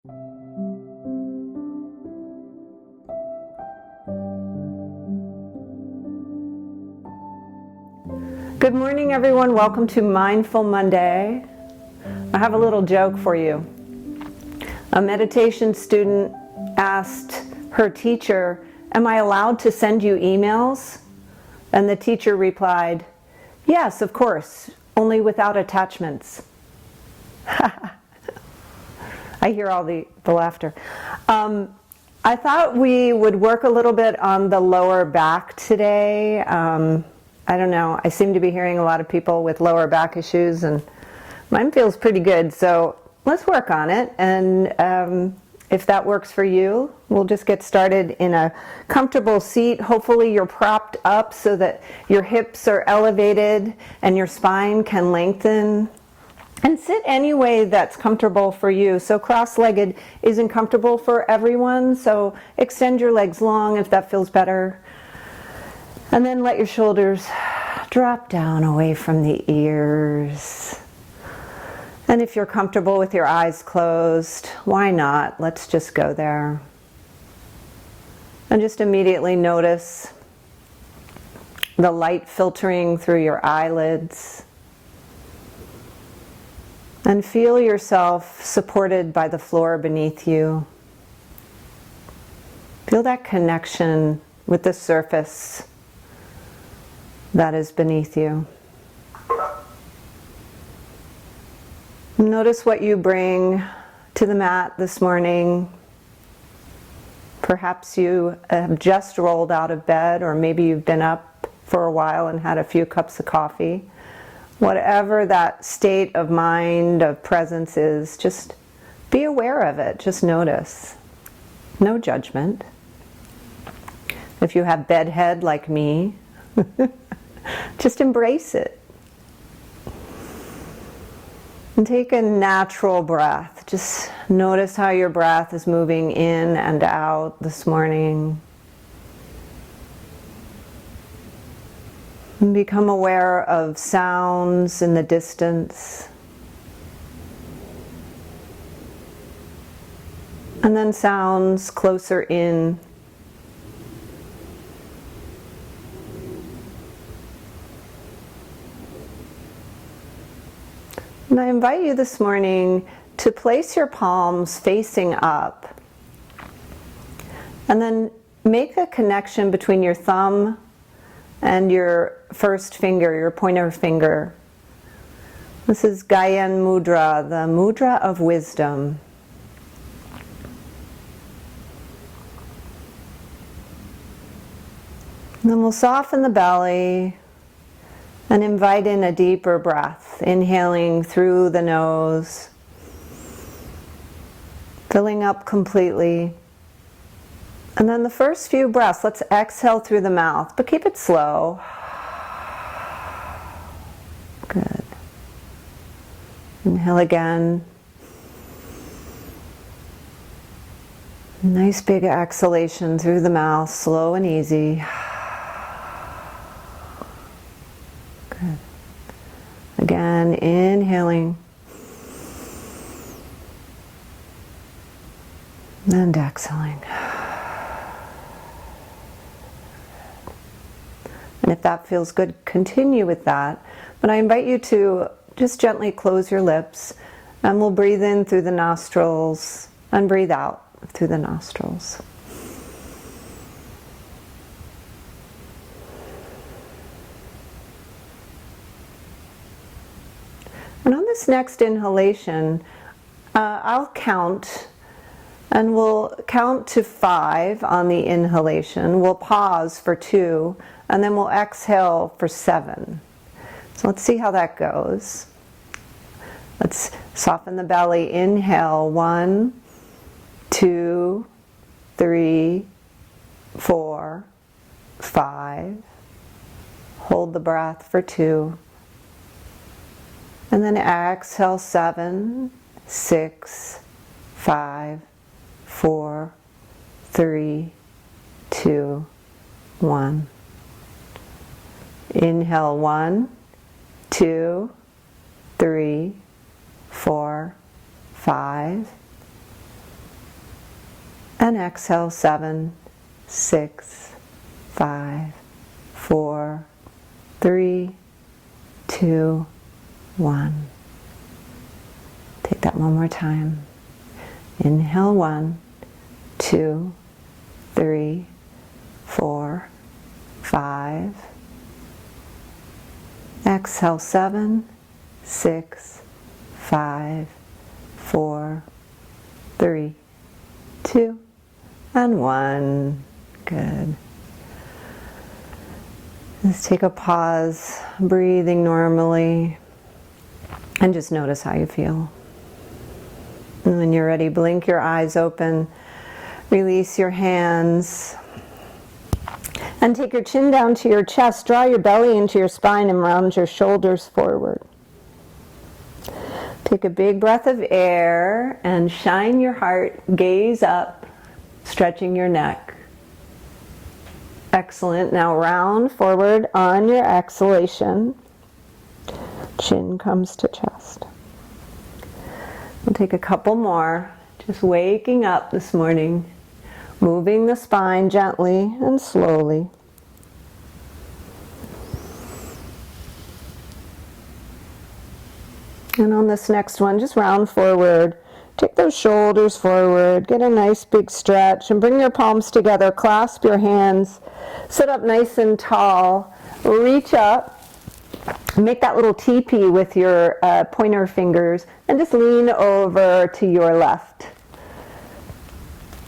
Good morning, everyone. Welcome to Mindful Monday. I have a little joke for you. A meditation student asked her teacher, "Am I allowed to send you emails?" And the teacher replied, "Yes, of course, only without attachments." I hear all the laughter. I thought we would work a little bit on the lower back today. I don't know, I seem to be hearing a lot of people with lower back issues, and mine feels pretty good, so let's work on it. And if that works for you, we'll just get started in a comfortable seat. Hopefully you're propped up so that your hips are elevated and your spine can lengthen. And sit any way that's comfortable for you. So cross-legged isn't comfortable for everyone, so extend your legs long if that feels better. And then let your shoulders drop down away from the ears. And if you're comfortable with your eyes closed, why not? Let's just go there. And just immediately notice the light filtering through your eyelids. And feel yourself supported by the floor beneath you. Feel that connection with the surface that is beneath you. Notice what you bring to the mat this morning. Perhaps you have just rolled out of bed, or maybe you've been up for a while and had a few cups of coffee. Whatever that state of mind, of presence is, just be aware of it. Just notice. No judgment. If you have bedhead like me, just embrace it. And take a natural breath. Just notice how your breath is moving in and out this morning. And become aware of sounds in the distance. And then sounds closer in. And I invite you this morning to place your palms facing up. And then make a connection between your thumb and your first finger, your pointer finger. This is Gyan Mudra, the mudra of wisdom. And then we'll soften the belly and invite in a deeper breath, inhaling through the nose, filling up completely. And then the first few breaths, let's exhale through the mouth, but keep it slow. Good. Inhale again. Nice big exhalation through the mouth, slow and easy. Good. Again, inhaling. And exhaling. And if that feels good, continue with that. But I invite you to just gently close your lips, and we'll breathe in through the nostrils and breathe out through the nostrils. And on this next inhalation, I'll count, and we'll count to 5 on the inhalation. We'll pause for 2, and then we'll exhale for 7. So let's see how that goes. Let's soften the belly. Inhale, 1, 2, 3, 4, 5. Hold the breath for 2. And then exhale, 7, 6, 5, 4, 3, 2, 1. Inhale, 1, 2, 3, 4, 5. And exhale, 7, 6, 5, 4, 3, 2, 1. Take that one more time. Inhale, 1, 2, 3, 4, 5. Exhale, 7, 6, 5, 4, 3, 2, and 1. Good. Let's take a pause, breathing normally, and just notice how you feel. And when you're ready, blink your eyes open, release your hands, and take your chin down to your chest, draw your belly into your spine and round your shoulders forward. Take a big breath of air and shine your heart, gaze up, stretching your neck. Excellent. Now round forward on your exhalation. Chin comes to chest. We'll take a couple more. Just waking up this morning, moving the spine gently and slowly. And on this next one, just round forward. Take those shoulders forward, get a nice big stretch, and bring your palms together, clasp your hands, sit up nice and tall, reach up, make that little teepee with your pointer fingers, and just lean over to your left.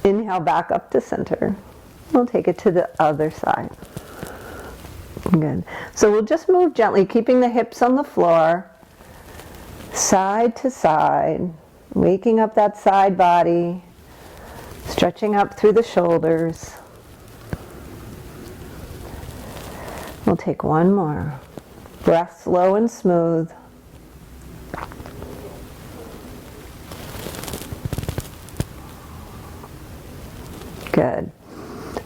Inhale back up to center. We'll take it to the other side. Good. So we'll just move gently, keeping the hips on the floor, side to side. Waking up that side body, stretching up through the shoulders. We'll take one more. Breath slow and smooth. Good.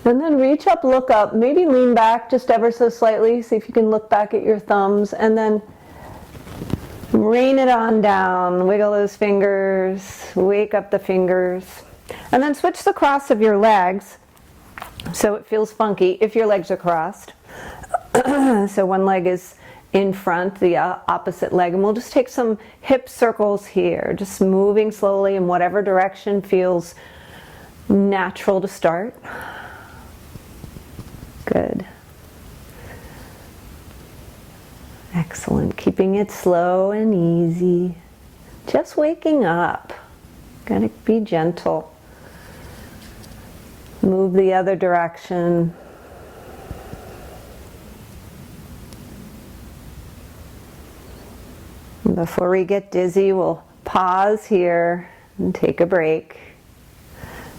And then reach up, look up, maybe lean back just ever so slightly. See if you can look back at your thumbs, and then rain it on down, wiggle those fingers, wake up the fingers, and then switch the cross of your legs so it feels funky if your legs are crossed. So one leg is in front, the opposite leg, and we'll just take some hip circles here, just moving slowly in whatever direction feels natural to start. Good. Excellent. Keeping it slow and easy. Just waking up. Gotta be gentle. Move the other direction. Before we get dizzy, we'll pause here and take a break.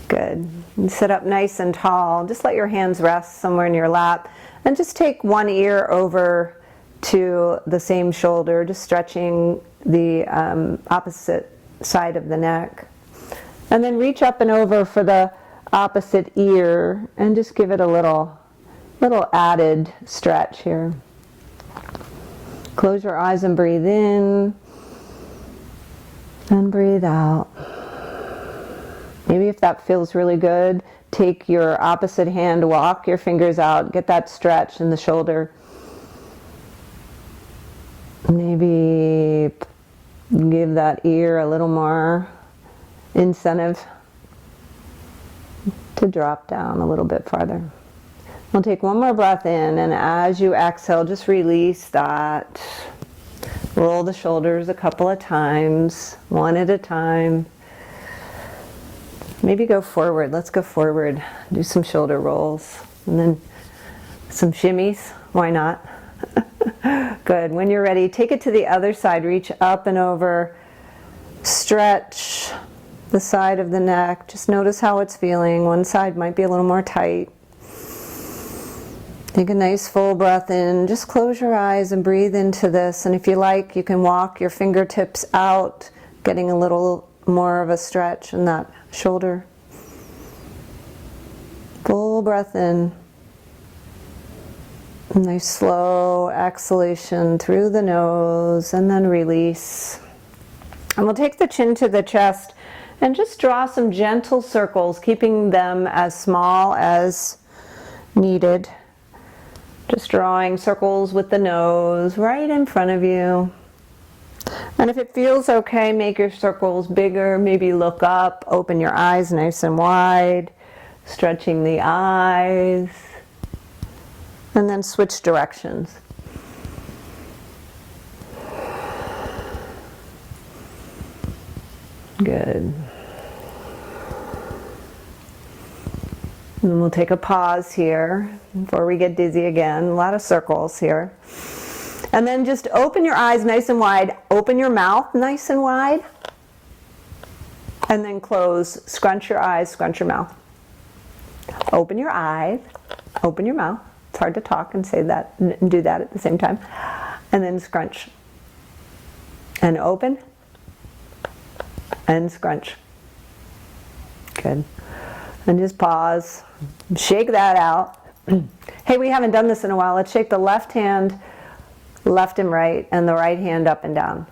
Good. And sit up nice and tall. Just let your hands rest somewhere in your lap. And just take one ear over to the same shoulder, just stretching the opposite side of the neck. And then reach up and over for the opposite ear and just give it a little added stretch here. Close your eyes and breathe in and breathe out. Maybe if that feels really good, take your opposite hand, walk your fingers out, get that stretch in the shoulder. Maybe give that ear a little more incentive to drop down a little bit farther. We'll take one more breath in, and as you exhale, just release that. Roll the shoulders a couple of times, one at a time. Maybe go forward. Let's go forward. Do some shoulder rolls, and then some shimmies. Why not? Good. When you're ready, take it to the other side. Reach up and over. Stretch the side of the neck. Just notice how it's feeling. One side might be a little more tight. Take a nice full breath in. Just close your eyes and breathe into this. And if you like, you can walk your fingertips out, getting a little more of a stretch in that shoulder. Full breath in. Nice slow exhalation through the nose, and then release. And we'll take the chin to the chest And just draw some gentle circles, keeping them as small as needed. Just drawing circles with the nose right in front of you. And if it feels okay, make your circles bigger. Maybe look up, open your eyes nice and wide, stretching the eyes, and then switch directions. Good. And we'll take a pause here before we get dizzy again. A lot of circles here. And then just open your eyes nice and wide. Open your mouth nice and wide. And then close. Scrunch your eyes, scrunch your mouth. Open your eyes, open your mouth. It's hard to talk and say that and do that at the same time. And then scrunch. And open. And scrunch. Good. And just pause. Shake that out. Hey, we haven't done this in a while. Let's shake the left hand left and right, and the right hand up and down.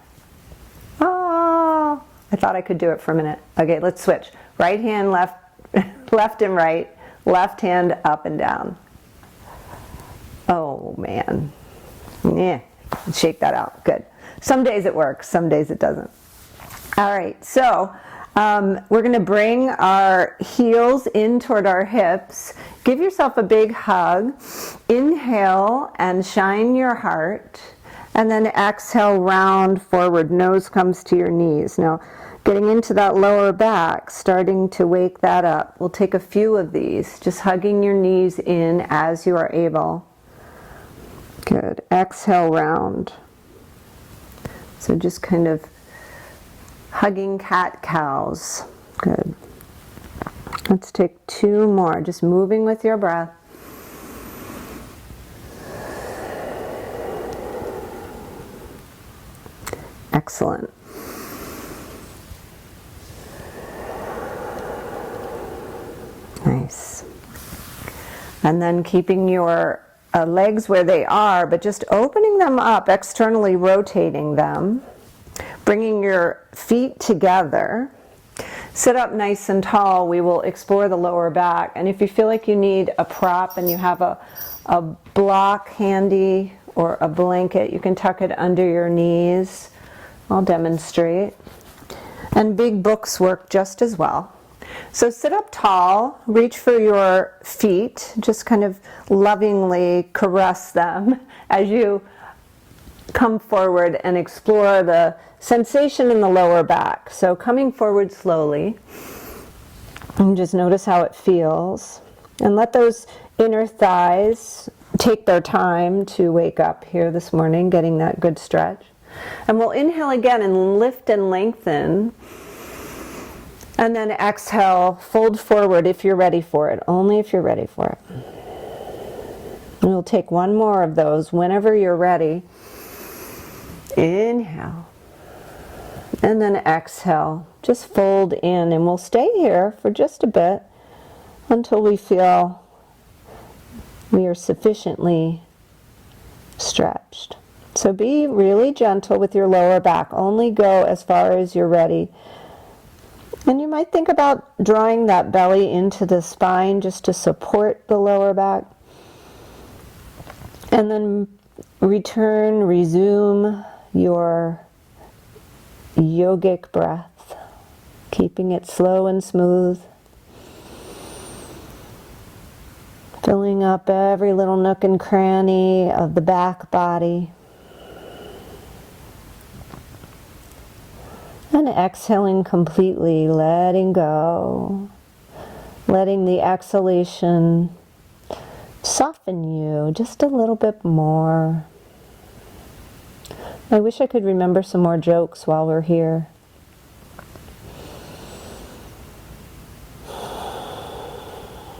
Oh, I thought I could do it for a minute. Okay, let's switch. Right hand left, left and right. Left hand up and down. Oh man. Yeah. Shake that out. Good. Some days it works, some days it doesn't. All right, so we're going to bring our heels in toward our hips. Give yourself a big hug. Inhale and shine your heart. And then exhale, round forward. Nose comes to your knees. Now, getting into that lower back, starting to wake that up. We'll take a few of these, just hugging your knees in as you are able. Good. Exhale, round. So just kind of hugging cat-cows. Good. Let's take two more, just moving with your breath. Excellent. Nice. And then keeping your legs where they are, but just opening them up, externally rotating them, bringing your feet together. Sit up nice and tall. We will explore the lower back. And if you feel like you need a prop and you have a block handy or a blanket, you can tuck it under your knees. I'll demonstrate. And big books work just as well. So sit up tall, reach for your feet, just kind of lovingly caress them as you come forward and explore the sensation in the lower back. So coming forward slowly, and just notice how it feels. And let those inner thighs take their time to wake up here this morning, getting that good stretch. And we'll inhale again and lift and lengthen. And then exhale, fold forward if you're ready for it, only if you're ready for it. And we'll take one more of those whenever you're ready. Inhale. And then exhale. Just fold in, and we'll stay here for just a bit until we feel we are sufficiently stretched. So be really gentle with your lower back. Only go as far as you're ready. And you might think about drawing that belly into the spine just to support the lower back. And then resume your yogic breath, keeping it slow and smooth, filling up every little nook and cranny of the back body. And exhaling completely, letting go, letting the exhalation soften you just a little bit more. I wish I could remember some more jokes while we're here.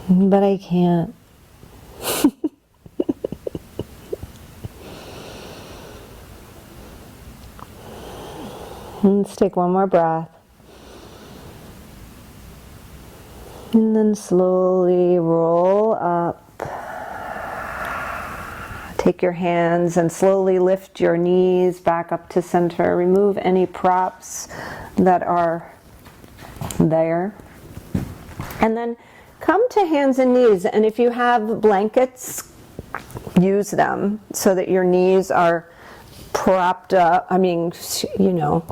But I can't. Let's take one more breath. And then slowly roll up. Take your hands and slowly lift your knees back up to center. Remove any props that are there. And then come to hands and knees, and if you have blankets, use them so that your knees are propped up. I mean, you know,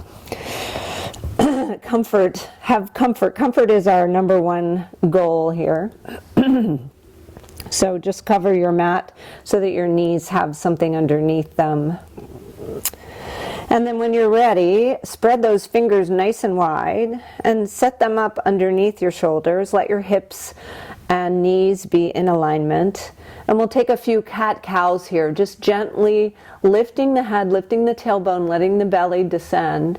comfort, have comfort. Comfort is our number one goal here. So just cover your mat so that your knees have something underneath them. And then when you're ready, spread those fingers nice and wide and set them up underneath your shoulders. Let your hips and knees be in alignment. And we'll take a few cat-cows here, just gently lifting the head, lifting the tailbone, letting the belly descend.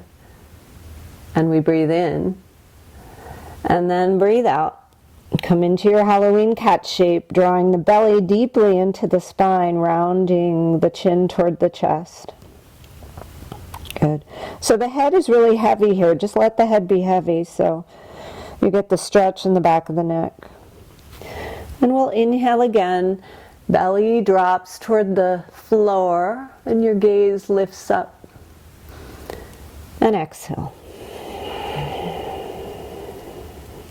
And we breathe in. And then breathe out. Come into your Halloween cat shape, drawing the belly deeply into the spine, rounding the chin toward the chest. Good. So the head is really heavy here. Just let the head be heavy so you get the stretch in the back of the neck. And we'll inhale again. Belly drops toward the floor and your gaze lifts up. And exhale.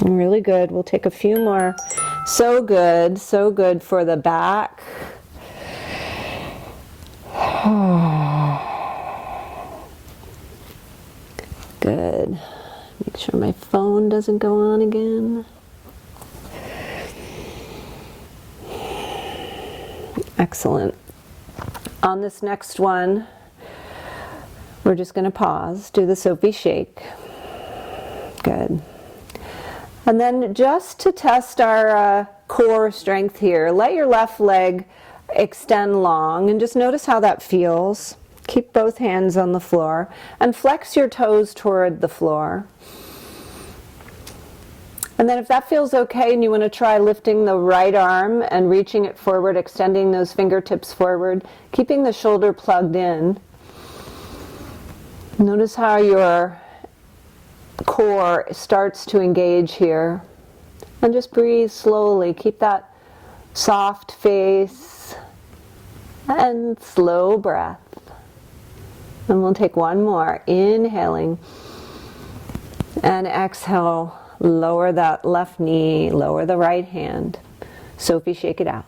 Really good. We'll take a few more. So good for the back. Good. Make sure my phone doesn't go on again. Excellent. On this next one, we're just going to pause, do the Sophie shake. Good. And then just to test our core strength here, let your left leg extend long and just notice how that feels. Keep both hands on the floor and flex your toes toward the floor. And then if that feels okay and you want to try lifting the right arm and reaching it forward, extending those fingertips forward, keeping the shoulder plugged in. Notice how your core starts to engage here. And just breathe slowly. Keep that soft face and slow breath. And we'll take one more. Inhaling. And exhale. Lower that left knee. Lower the right hand. Sophie, shake it out.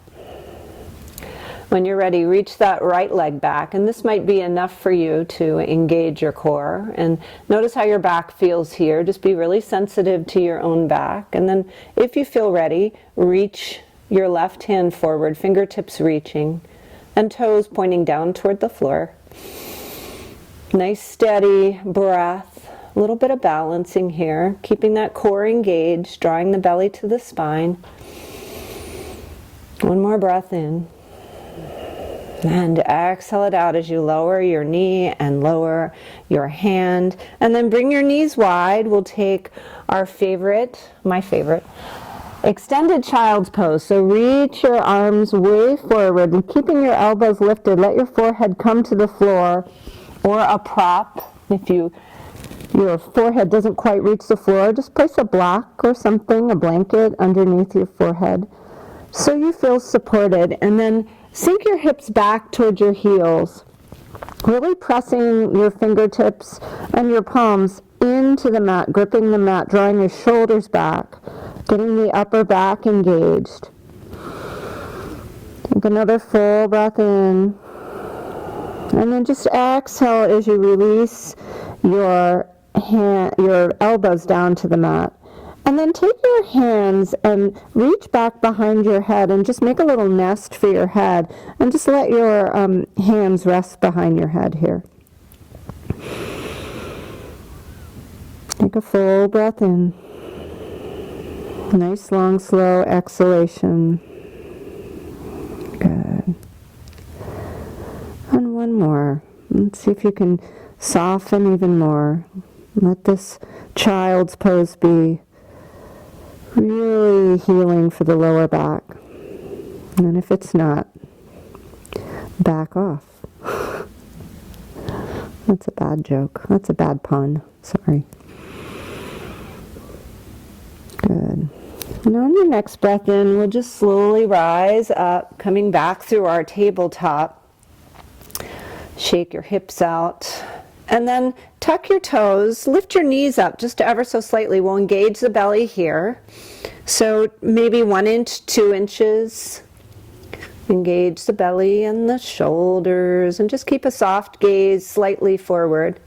When you're ready, reach that right leg back, and this might be enough for you to engage your core. And notice how your back feels here. Just be really sensitive to your own back. And then if you feel ready, reach your left hand forward, fingertips reaching, and toes pointing down toward the floor. Nice steady breath, a little bit of balancing here, keeping that core engaged, drawing the belly to the spine. One more breath in. And exhale it out as you lower your knee and lower your hand. And then bring your knees wide. We'll take our favorite, my favorite, extended child's pose. So reach your arms way forward and keeping your elbows lifted. Let your forehead come to the floor or a prop. If your forehead doesn't quite reach the floor, just place a block or something, a blanket underneath your forehead so you feel supported. And then sink your hips back towards your heels, really pressing your fingertips and your palms into the mat, gripping the mat, drawing your shoulders back, getting the upper back engaged. Take another full breath in. And then just exhale as you release your elbows down to the mat. And then take your hands and reach back behind your head and just make a little nest for your head. And just let your hands rest behind your head here. Take a full breath in. Nice, long, slow exhalation. Good. And one more. Let's see if you can soften even more. Let this child's pose be really healing for the lower back. And if it's not, back off. That's a bad joke. That's a bad pun. Sorry. Good. And on your next breath in, we'll just slowly rise up, coming back through our tabletop. Shake your hips out. And then tuck your toes, lift your knees up just ever so slightly. We'll engage the belly here. So maybe 1 inch, 2 inches. Engage the belly and the shoulders and just keep a soft gaze slightly forward.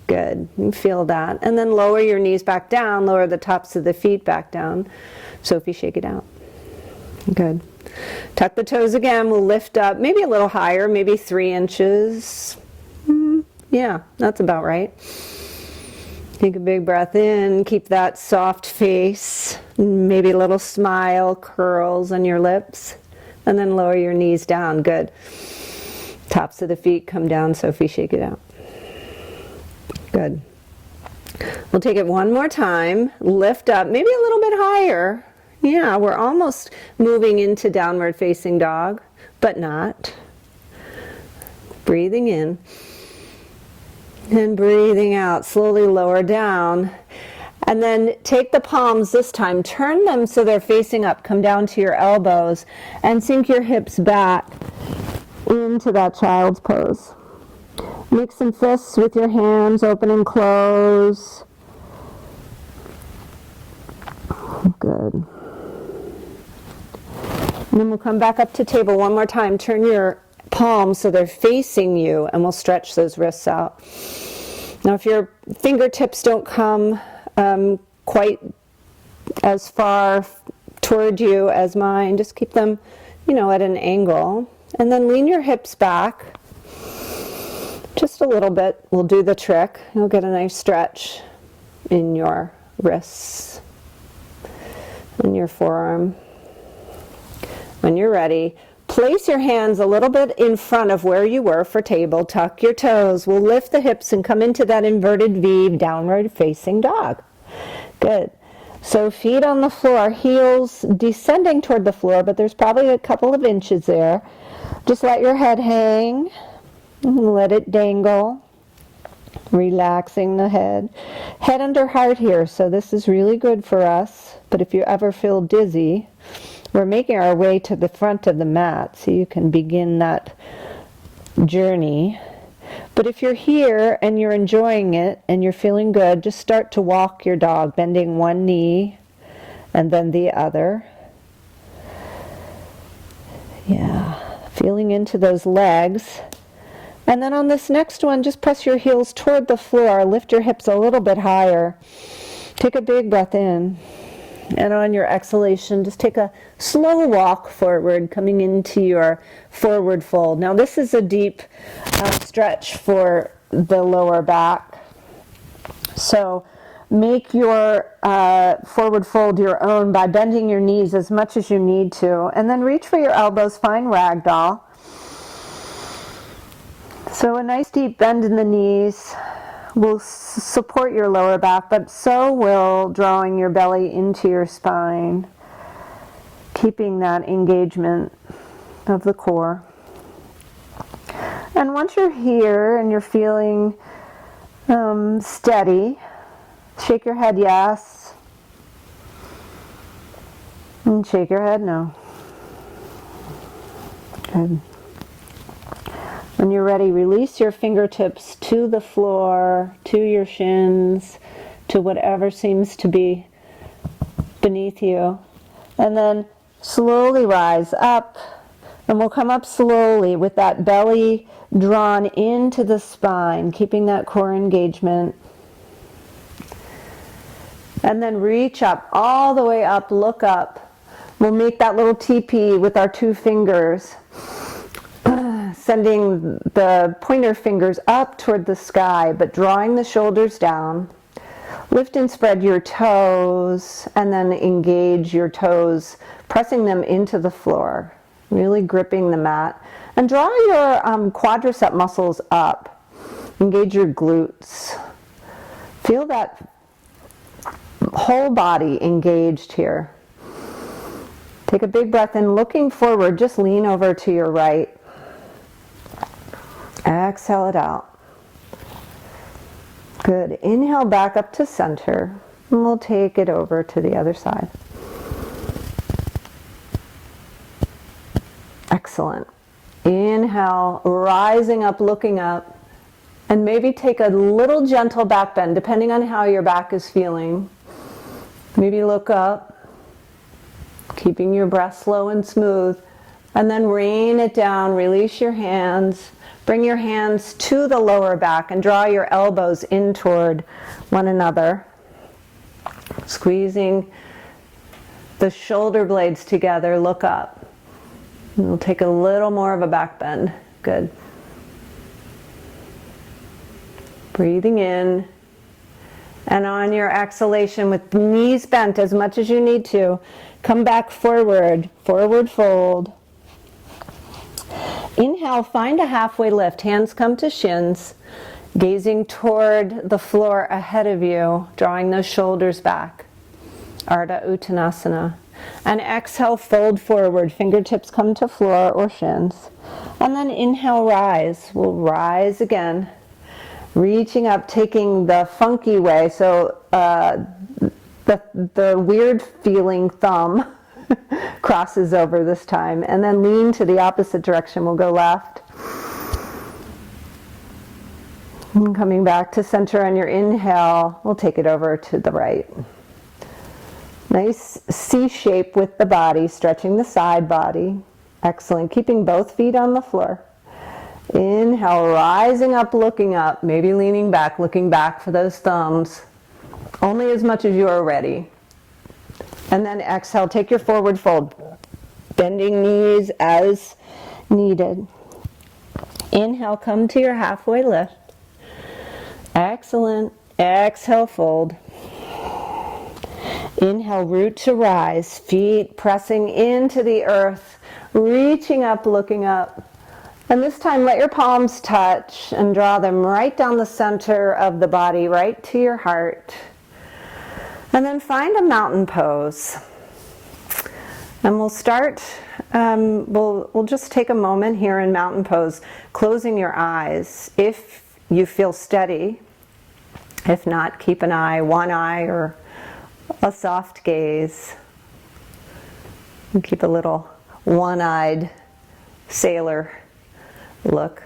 Good, you feel that. And then lower your knees back down, lower the tops of the feet back down. Sophie, shake it out. Good. Tuck the toes again, we'll lift up, maybe a little higher, maybe 3 inches. Yeah, that's about right. Take a big breath in, keep that soft face, maybe a little smile, curls on your lips, and then lower your knees down. Good. Tops of the feet come down, Sophie, shake it out. Good. We'll take it one more time, lift up, maybe a little bit higher. Yeah, we're almost moving into downward facing dog, but not. Breathing in. And breathing out, slowly lower down. And then take the palms this time, turn them so they're facing up, come down to your elbows, and sink your hips back into that child's pose. Make some fists with your hands, open and close. Good. And then we'll come back up to table one more time. Turn your palms so they're facing you, and we'll stretch those wrists out. Now if your fingertips don't come quite as far toward you as mine, just keep them, at an angle. And then lean your hips back just a little bit. We'll do the trick. You'll get a nice stretch in your wrists and your forearm. When you're ready, place your hands a little bit in front of where you were for table. Tuck your toes. We'll lift the hips and come into that inverted V, downward facing dog. Good. So feet on the floor, heels descending toward the floor, but there's probably a couple of inches there. Just let your head hang and let it dangle. Relaxing the head. Head under heart here, so this is really good for us. But if you ever feel dizzy, we're making our way to the front of the mat so you can begin that journey. But if you're here and you're enjoying it and you're feeling good, just start to walk your dog, bending one knee and then the other. Yeah, feeling into those legs. And then on this next one, just press your heels toward the floor, lift your hips a little bit higher. Take a big breath in. And on your exhalation, just take a slow walk forward, coming into your forward fold. Now this is a deep stretch for the lower back. So make your forward fold your own by bending your knees as much as you need to. And then reach for your elbows, find ragdoll. So a nice deep bend in the knees will support your lower back, but so will drawing your belly into your spine, keeping that engagement of the core. And once you're here and you're feeling steady, shake your head yes, and shake your head no. Good. When you're ready, release your fingertips to the floor, to your shins, to whatever seems to be beneath you. And then slowly rise up, and we'll come up slowly with that belly drawn into the spine, keeping that core engagement. And then reach up, all the way up, look up. We'll make that little teepee with our 2 fingers. Sending the pointer fingers up toward the sky, but drawing the shoulders down. Lift and spread your toes, and then engage your toes, pressing them into the floor, really gripping the mat. And draw your quadricep muscles up. Engage your glutes. Feel that whole body engaged here. Take a big breath in, looking forward, just lean over to your right. Exhale it out. Good. Inhale back up to center, and we'll take it over to the other side. Excellent. Inhale, rising up, looking up. And maybe take a little gentle back bend, depending on how your back is feeling. Maybe look up, keeping your breath slow and smooth, and then rain it down, release your hands. Bring your hands to the lower back and draw your elbows in toward one another. Squeezing the shoulder blades together, look up. And we'll take a little more of a back bend. Good. Breathing in. And on your exhalation, with the knees bent as much as you need to, come back forward, forward fold. Inhale, find a halfway lift. Hands come to shins, gazing toward the floor ahead of you, drawing those shoulders back. Ardha Uttanasana. And exhale, fold forward. Fingertips come to floor or shins. And then inhale, rise. We'll rise again. Reaching up, taking the funky way. So the weird feeling thumb crosses over this time, and then lean to the opposite direction. We'll go left. And coming back to center on your inhale, we'll take it over to the right. Nice C shape with the body, stretching the side body. Excellent. Keeping both feet on the floor. Inhale, rising up, looking up, maybe leaning back, looking back for those thumbs. Only as much as you are ready. And then exhale, take your forward fold, bending knees as needed. Inhale, come to your halfway lift. Excellent. Exhale, fold. Inhale, root to rise, feet pressing into the earth, reaching up, looking up. And this time, let your palms touch and draw them right down the center of the body, right to your heart. And then find a mountain pose. And we'll start, we'll just take a moment here in mountain pose, closing your eyes if you feel steady. If not, keep an eye, one eye, or a soft gaze. And keep a little one-eyed sailor look.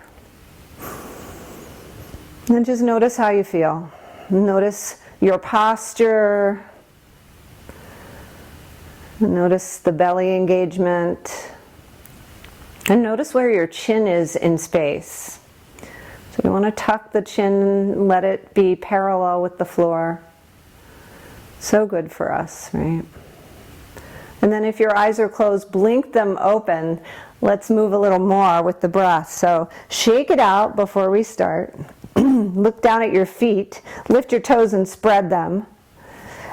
And just notice how you feel. Notice your posture. Notice the belly engagement. And notice where your chin is in space. So you want to tuck the chin, let it be parallel with the floor. So good for us, right? And then if your eyes are closed, blink them open. Let's move a little more with the breath. So shake it out before we start. Look down at your feet. Lift your toes and spread them.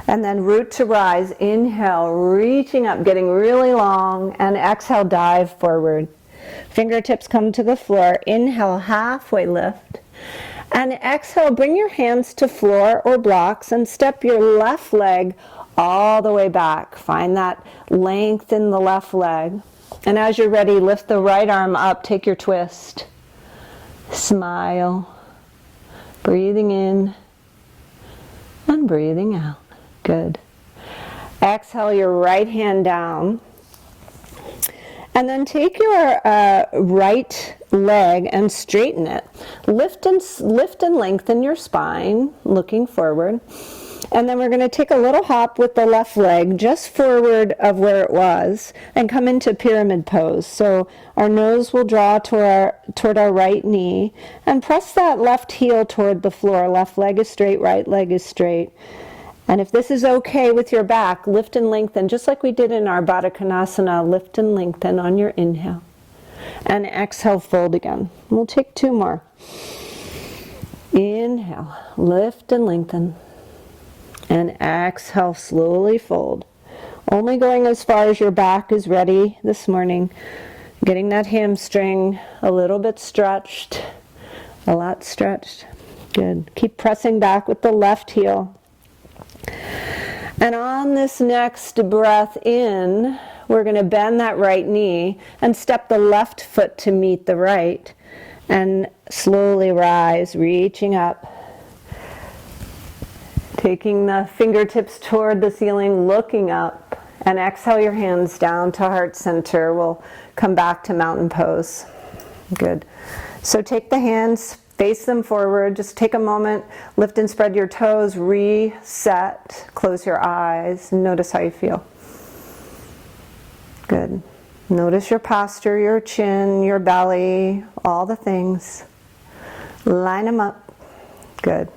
And then root to rise. Inhale, reaching up, getting really long. And exhale, dive forward. Fingertips come to the floor. Inhale, halfway lift. And exhale, bring your hands to floor or blocks and step your left leg all the way back. Find that length in the left leg. And as you're ready, lift the right arm up, take your twist. Smile. Breathing in and breathing out. Good. Exhale your right hand down. And then take your right leg and straighten it. Lift and lengthen your spine, looking forward. And then we're going to take a little hop with the left leg just forward of where it was and come into pyramid pose. So our nose will draw toward our right knee and press that left heel toward the floor. Left leg is straight, right leg is straight. And if this is okay with your back, lift and lengthen, just like we did in our Baddha Konasana, lift and lengthen on your inhale. And exhale, fold again. We'll take two more. Inhale, lift and lengthen. And exhale, slowly fold. Only going as far as your back is ready this morning. Getting that hamstring a little bit stretched, a lot stretched. Good. Keep pressing back with the left heel. And on this next breath in, we're going to bend that right knee and step the left foot to meet the right. And slowly rise, reaching up. Taking the fingertips toward the ceiling, looking up. And exhale your hands down to heart center. We'll come back to mountain pose. Good. So take the hands Face them forward. Just take a moment, lift and spread your toes, reset, close your eyes, and notice how you feel. Good. Notice your posture, your chin, your belly, all the things. Line them up. Good.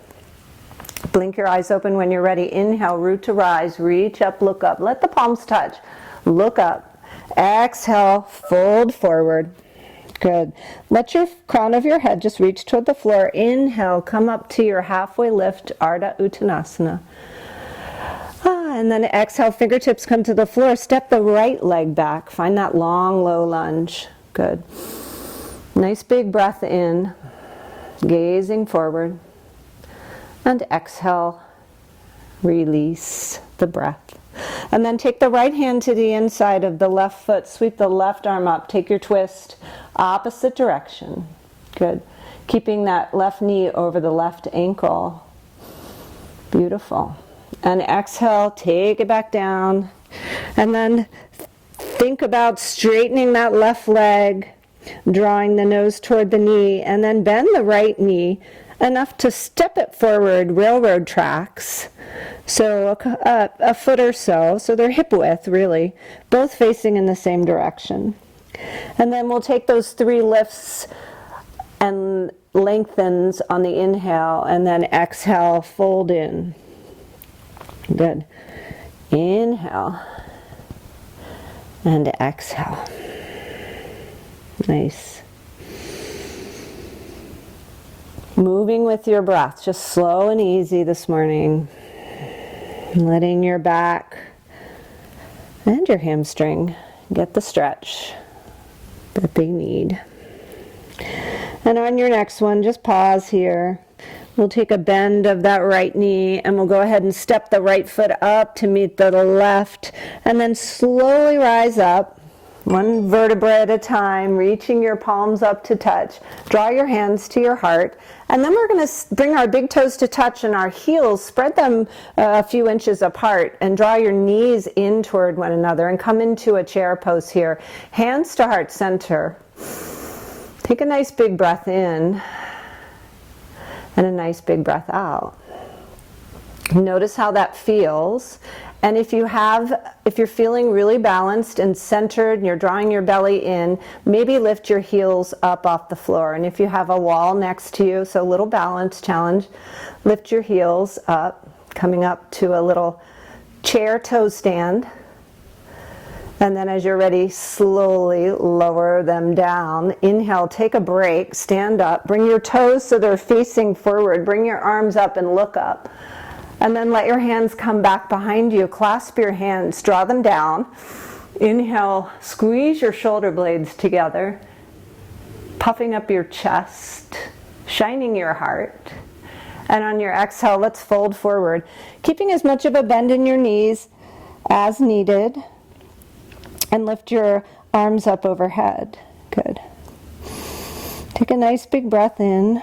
Blink your eyes open when you're ready. Inhale, root to rise, reach up, look up. Let the palms touch. Look up. Exhale, fold forward. Good. Let your crown of your head just reach toward the floor. Inhale, come up to your halfway lift, Ardha Uttanasana. And then exhale, fingertips come to the floor. Step the right leg back. Find that long, low lunge. Good. Nice big breath in, gazing forward. And exhale, release the breath. And then take the right hand to the inside of the left foot. Sweep the left arm up. Take your twist, opposite direction. Good. Keeping that left knee over the left ankle. Beautiful. And exhale, take it back down. And then think about straightening that left leg, drawing the nose toward the knee, and then bend the right knee enough to step it forward, railroad tracks. So a foot or so they're hip width really, both facing in the same direction. And then we'll take those 3 lifts and lengthens on the inhale, and then exhale, fold in. Good. Inhale and exhale. Nice. Moving with your breath, just slow and easy this morning. Letting your back and your hamstring get the stretch that they need. And on your next one, just pause here. We'll take a bend of that right knee and we'll go ahead and step the right foot up to meet the left, and then slowly rise up, one vertebra at a time, reaching your palms up to touch. Draw your hands to your heart, and then we're going to bring our big toes to touch and our heels, spread them a few inches apart, and draw your knees in toward one another and come into a chair pose here. Hands to heart center. Take a nice big breath in and a nice big breath out. Notice how that feels. And if you're feeling really balanced and centered and you're drawing your belly in, maybe lift your heels up off the floor. And if you have a wall next to you, so a little balance challenge, lift your heels up, coming up to a little chair toe stand. And then as you're ready, slowly lower them down. Inhale, take a break, stand up, bring your toes so they're facing forward, bring your arms up and look up. And then let your hands come back behind you, clasp your hands, draw them down. Inhale, squeeze your shoulder blades together, puffing up your chest, shining your heart. And on your exhale, let's fold forward, keeping as much of a bend in your knees as needed. And lift your arms up overhead. Good. Take a nice big breath in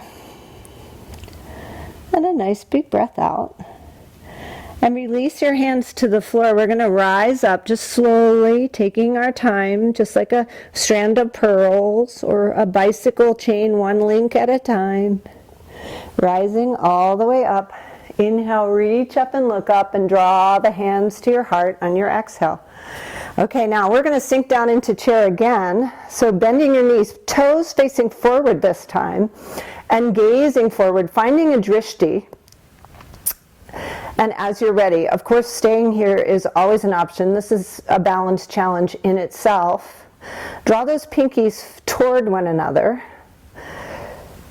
and a nice big breath out. And release your hands to the floor. We're going to rise up just slowly, taking our time, just like a strand of pearls or a bicycle chain, one link at a time. Rising all the way up. Inhale, reach up and look up and draw the hands to your heart on your exhale. Okay, now we're going to sink down into chair again. So bending your knees, toes facing forward this time, and gazing forward, finding a drishti. And as you're ready, of course, staying here is always an option. This is a balance challenge in itself. Draw those pinkies toward one another.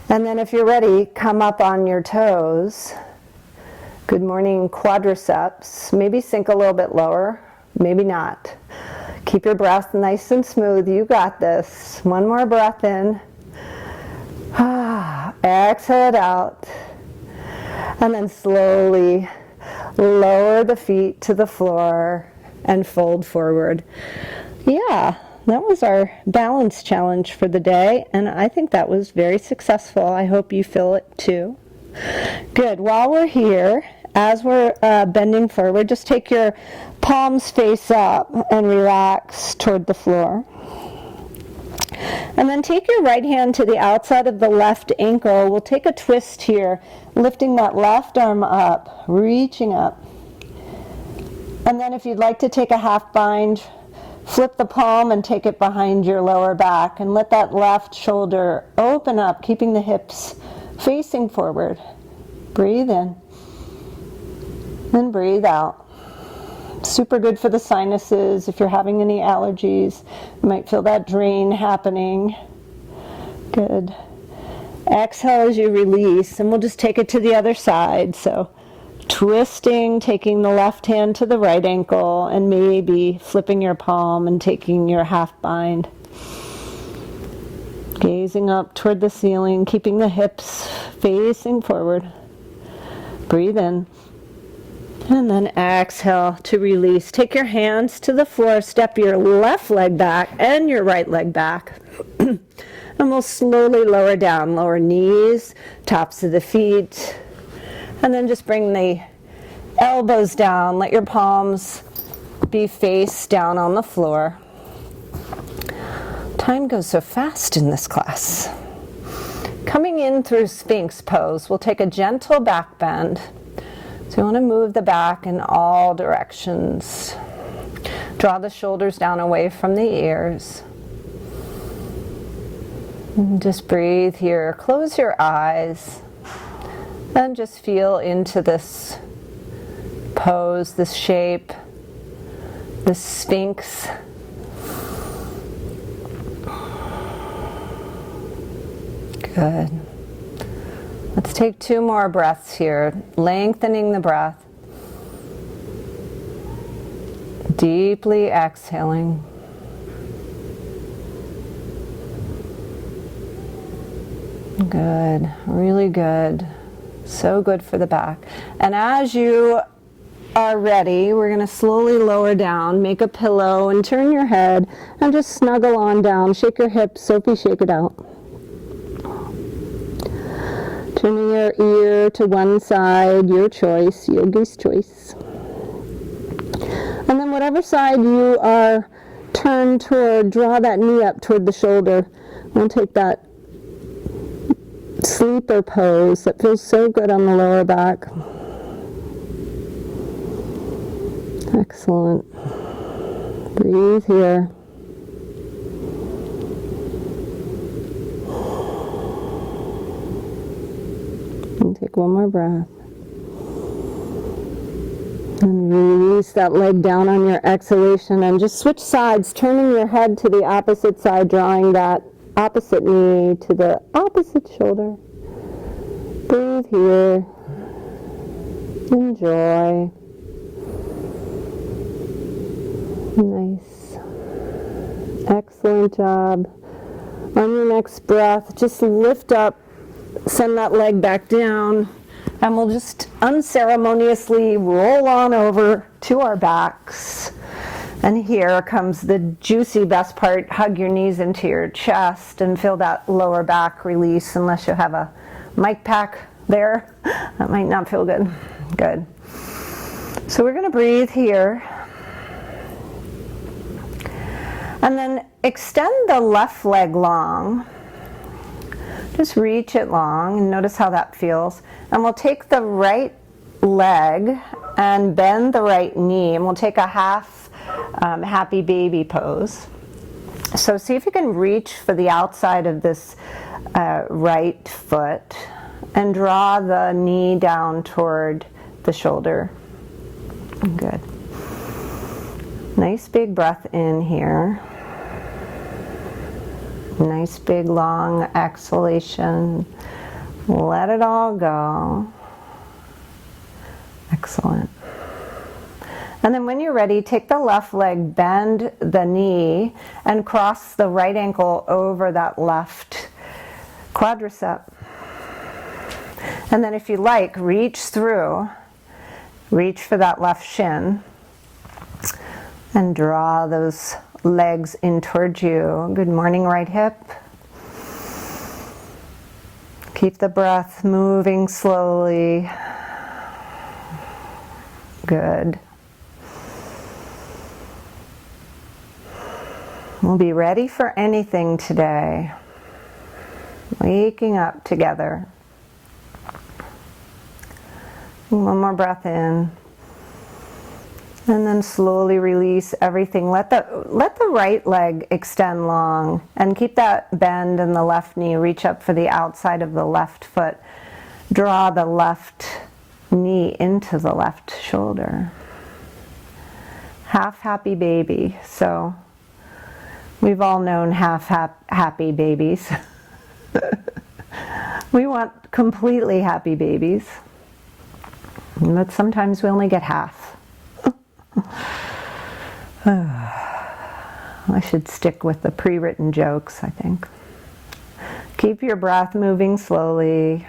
And then if you're ready, come up on your toes. Good morning, quadriceps. Maybe sink a little bit lower, maybe not. Keep your breath nice and smooth. You got this. One more breath in. Exhale it out. And then slowly lower the feet to the floor and fold forward. Yeah, that was our balance challenge for the day, and I think that was very successful. I hope you feel it too. Good. While we're here, as we're bending forward, just take your palms face up and relax toward the floor. And then take your right hand to the outside of the left ankle. We'll take a twist here, lifting that left arm up, reaching up. And then if you'd like to take a half bind, flip the palm and take it behind your lower back and let that left shoulder open up, keeping the hips facing forward. Breathe in and breathe out. Super good for the sinuses. If you're having any allergies, you might feel that drain happening. Good. Exhale as you release, and we'll just take it to the other side. So twisting, taking the left hand to the right ankle, and maybe flipping your palm and taking your half bind. Gazing up toward the ceiling, keeping the hips facing forward. Breathe in. And then exhale to release. Take your hands to the floor, step your left leg back and your right leg back. And we'll slowly lower down, lower knees, tops of the feet. And then just bring the elbows down. Let your palms be face down on the floor. Time goes so fast in this class. Coming in through Sphinx Pose, we'll take a gentle back bend. So you want to move the back in all directions. Draw the shoulders down away from the ears. And just breathe here. Close your eyes. And just feel into this pose, this shape, this Sphinx. Good. Let's take 2 more breaths here, lengthening the breath. Deeply exhaling. Good, really good. So good for the back. And as you are ready, we're going to slowly lower down, make a pillow, and turn your head, and just snuggle on down. Shake your hips, Sophie, shake it out. Turning your ear to one side, your choice, yogi's choice. And then whatever side you are turned toward, draw that knee up toward the shoulder. We'll take that sleeper pose that feels so good on the lower back. Excellent. Breathe here. And take one more breath. And release that leg down on your exhalation and just switch sides, turning your head to the opposite side, drawing that opposite knee to the opposite shoulder. Breathe here. Enjoy. Nice. Excellent job. On your next breath, just lift up, send that leg back down, and we'll just unceremoniously roll on over to our backs. And here comes the juicy best part. Hug your knees into your chest and feel that lower back release, unless you have a mic pack there. That might not feel good. Good. So we're going to breathe here. And then extend the left leg long. Just reach it long and notice how that feels. And we'll take the right leg and bend the right knee, and we'll take a half happy baby pose. So see if you can reach for the outside of this right foot and draw the knee down toward the shoulder. Good. Nice big breath in here. Nice big long exhalation. Let it all go. Excellent. And then when you're ready, take the left leg, bend the knee, and cross the right ankle over that left quadricep. And then if you like, reach through, reach for that left shin, and draw those legs in towards you. Good morning, right hip. Keep the breath moving slowly. Good. We'll be ready for anything today. Waking up together. One more breath in. And then slowly release everything. Let the right leg extend long and keep that bend in the left knee. Reach up for the outside of the left foot. Draw the left knee into the left shoulder. Half happy baby. So we've all known happy babies. We want completely happy babies. But sometimes we only get half. I should stick with the pre-written jokes, I think. Keep your breath moving slowly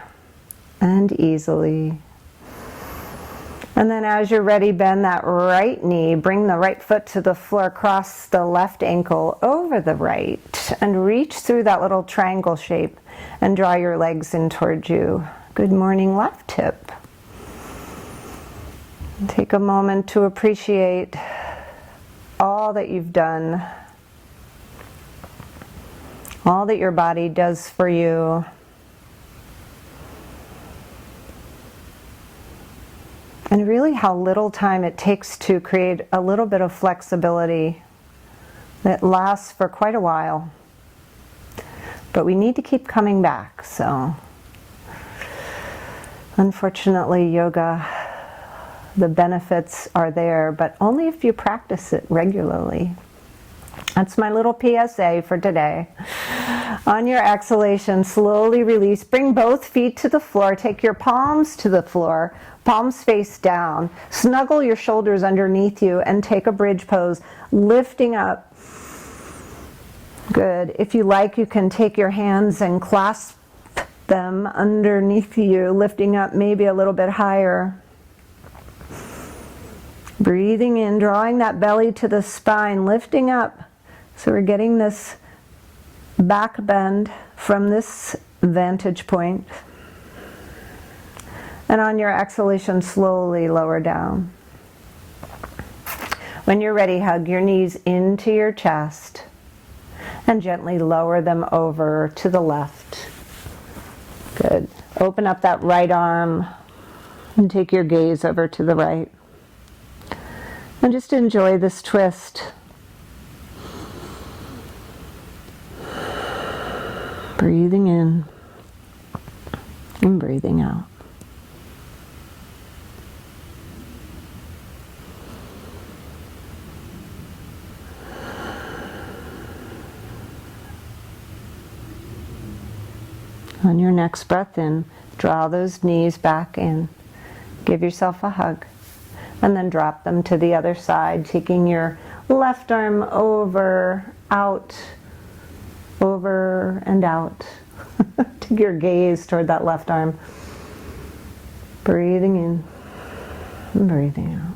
and easily. And then as you're ready, bend that right knee, bring the right foot to the floor, cross the left ankle over the right, and reach through that little triangle shape and draw your legs in towards you. Good morning, left hip. Take a moment to appreciate all that you've done, all that your body does for you. And really how little time it takes to create a little bit of flexibility that lasts for quite a while. But we need to keep coming back, so unfortunately yoga, the benefits are there, but only if you practice it regularly. That's my little PSA for today. On your exhalation, slowly release. Bring both feet to the floor. Take your palms to the floor, palms face down. Snuggle your shoulders underneath you and take a bridge pose, lifting up. Good. If you like, you can take your hands and clasp them underneath you, lifting up maybe a little bit higher. Breathing in, drawing that belly to the spine, lifting up. So we're getting this back bend from this vantage point. And on your exhalation, slowly lower down. When you're ready, hug your knees into your chest and gently lower them over to the left. Good. Open up that right arm and take your gaze over to the right. And just enjoy this twist. Breathing in and breathing out. On your next breath in, draw those knees back in. Give yourself a hug. And then drop them to the other side, taking your left arm over, out, over and out. Take your gaze toward that left arm. Breathing in and breathing out.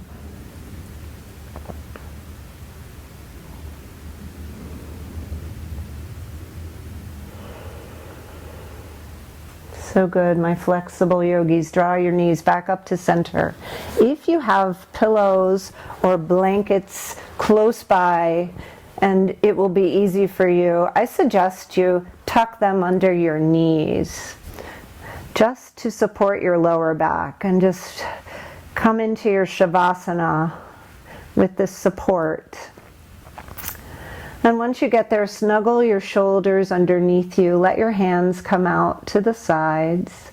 So good, my flexible yogis. Draw your knees back up to center. If you have pillows or blankets close by and it will be easy for you, I suggest you tuck them under your knees just to support your lower back and just come into your Savasana with this support. And once you get there, snuggle your shoulders underneath you. Let your hands come out to the sides.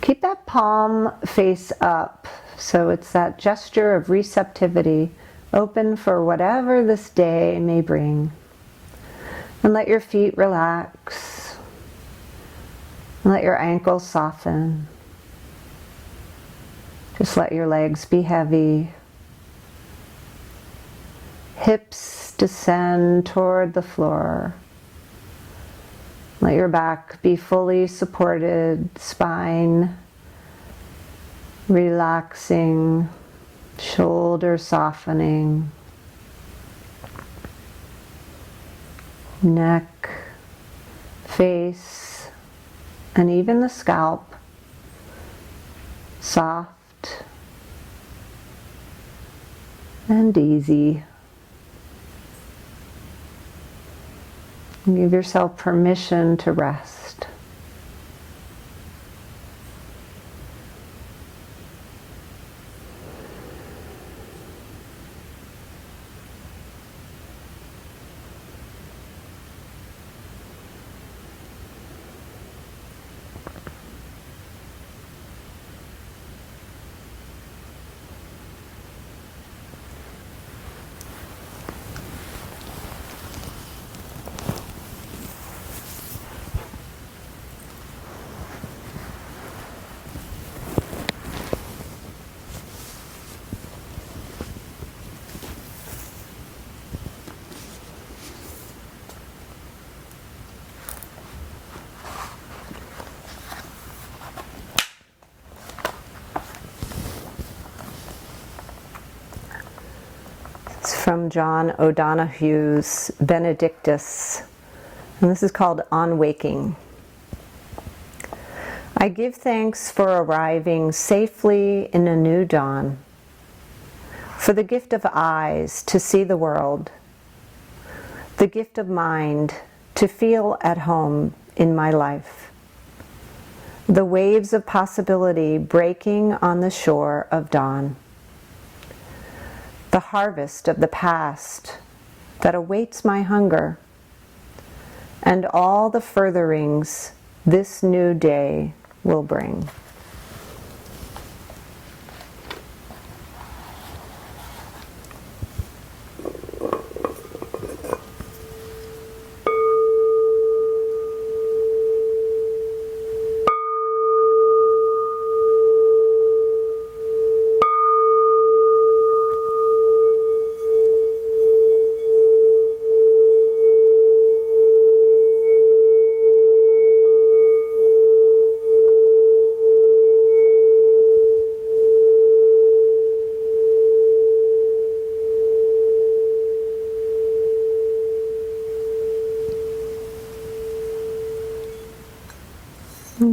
Keep that palm face up. So it's that gesture of receptivity, open for whatever this day may bring. And let your feet relax. And let your ankles soften. Just let your legs be heavy. Hips descend toward the floor. Let your back be fully supported, spine relaxing, shoulders softening, neck, face, and even the scalp soft and easy. Give yourself permission to rest. It's from John O'Donoghue's Benedictus, and this is called On Waking. I give thanks for arriving safely in a new dawn, for the gift of eyes to see the world, the gift of mind to feel at home in my life, the waves of possibility breaking on the shore of dawn, the harvest of the past that awaits my hunger, and all the furtherings this new day will bring.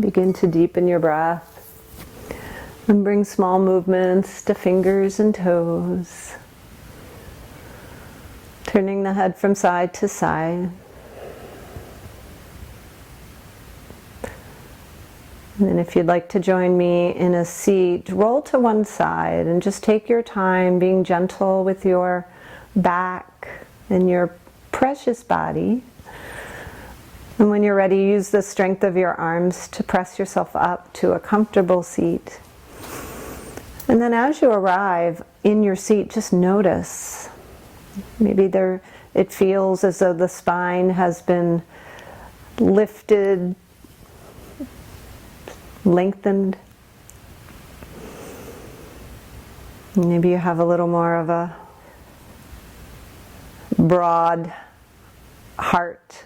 Begin to deepen your breath and bring small movements to fingers and toes, turning the head from side to side. And then if you'd like to join me in a seat, roll to one side and just take your time being gentle with your back and your precious body. And when you're ready, use the strength of your arms to press yourself up to a comfortable seat. And then as you arrive in your seat, just notice. Maybe it feels as though the spine has been lifted, lengthened. Maybe you have a little more of a broad heart.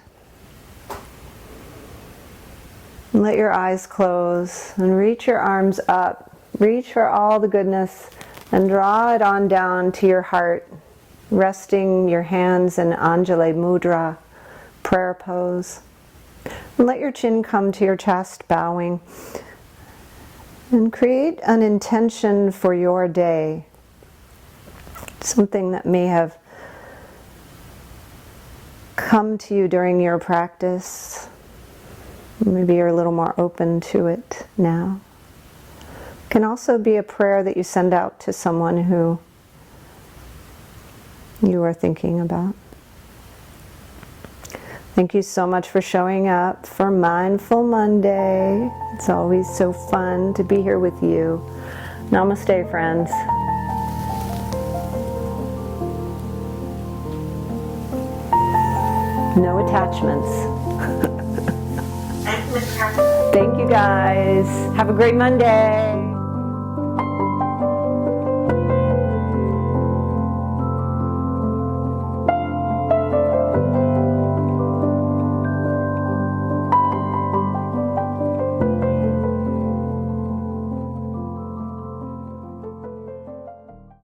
And let your eyes close and reach your arms up. Reach for all the goodness and draw it on down to your heart, resting your hands in Anjali Mudra, prayer pose. And let your chin come to your chest, bowing. And create an intention for your day. Something that may have come to you during your practice. Maybe you're a little more open to it now. It can also be a prayer that you send out to someone who you are thinking about. Thank you so much for showing up for Mindful Monday. It's always so fun to be here with you. Namaste, friends. No attachments. Thank you guys. Have a great Monday.